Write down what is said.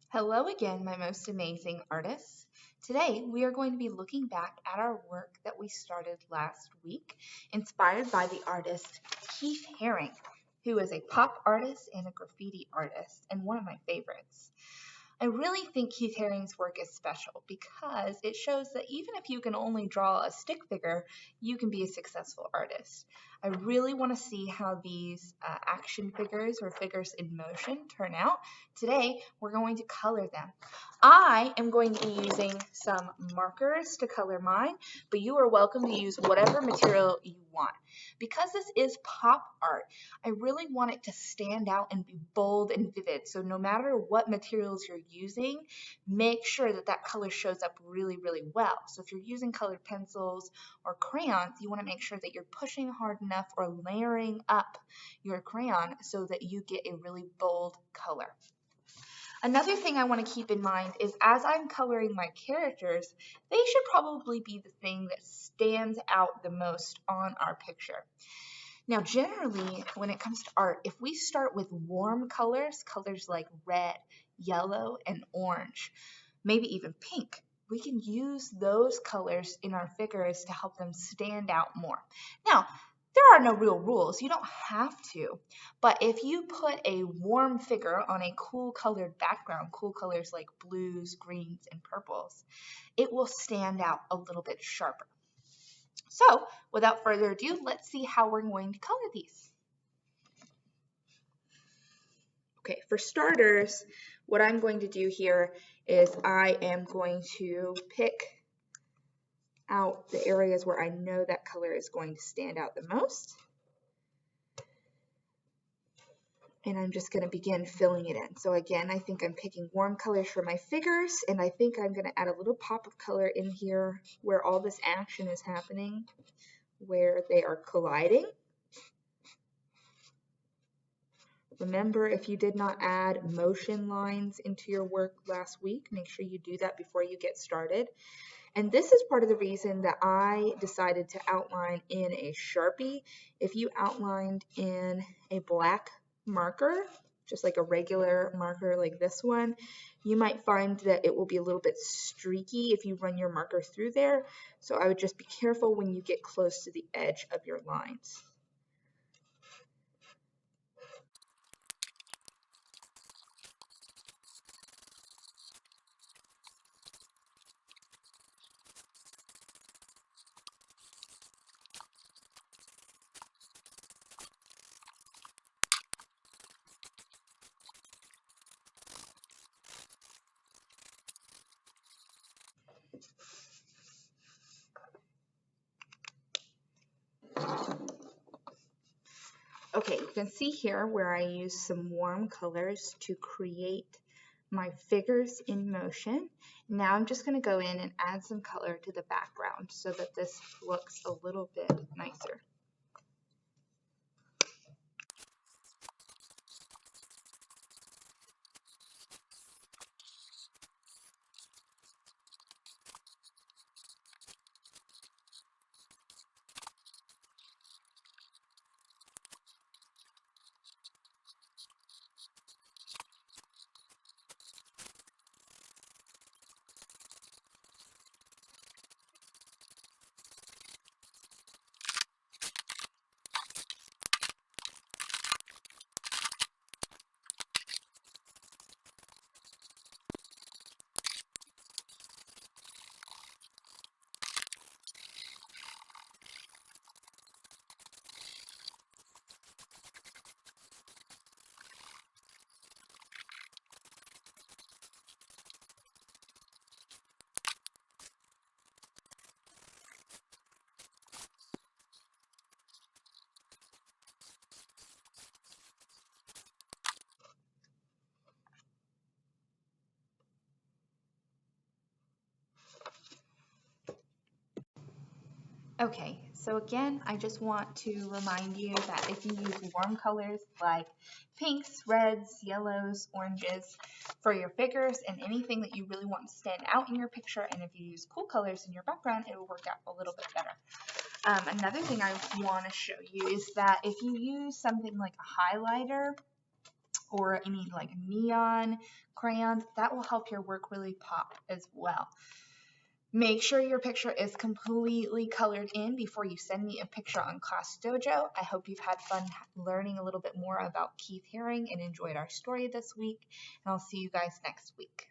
Hello again, my most amazing artists. Today, we are going to be looking back at our work that we started last week, inspired by the artist Keith Haring, who is a pop artist and a graffiti artist, and one of my favorites. I really think Keith Haring's work is special because it shows that even if you can only draw a stick figure, you can be a successful artist. I really want to see how these action figures or figures in motion turn out. Today, we're going to color them. I am going to be using some markers to color mine, but you are welcome to use whatever material you want. Because this is pop art, I really want it to stand out and be bold and vivid. So no matter what materials you're using, make sure that that color shows up really, really well. So if you're using colored pencils or crayons, you want to make sure that you're pushing hard enough or layering up your crayon so that you get a really bold color. Another thing I want to keep in mind is as I'm coloring my characters, they should probably be the thing that stands out the most on our picture. Now, generally, when it comes to art, if we start with warm colors, colors like red, yellow, and orange, maybe even pink, we can use those colors in our figures to help them stand out more. Now, there are no real rules. You don't have to. But if you put a warm figure on a cool colored background, cool colors like blues, greens, and purples, it will stand out a little bit sharper. So, without further ado, let's see how we're going to color these. Okay, for starters, what I'm going to do here is I am going to pick out the areas where I know that color is going to stand out the most. And I'm just going to begin filling it in. So again, I think I'm picking warm colors for my figures, and I think I'm going to add a little pop of color in here where all this action is happening, where they are colliding. Remember, if you did not add motion lines into your work last week, make sure you do that before you get started. And this is part of the reason that I decided to outline in a Sharpie. If you outlined in a black marker, just like a regular marker like this one, you might find that it will be a little bit streaky if you run your marker through there. So I would just be careful when you get close to the edge of your lines. Okay, you can see here where I use some warm colors to create my figures in motion. Now I'm just going to go in and add some color to the background so that this looks a little bit nicer. Okay, so again, I just want to remind you that if you use warm colors like pinks, reds, yellows, oranges for your figures and anything that you really want to stand out in your picture, and if you use cool colors in your background, it will work out a little bit better. Another thing I want to show you is that if you use something like a highlighter, or any like neon crayons. That will help your work really pop as well. Make sure your picture is completely colored in before you send me a picture on Class Dojo. I hope you've had fun learning a little bit more about Keith Haring and enjoyed our story this week, and I'll see you guys next week.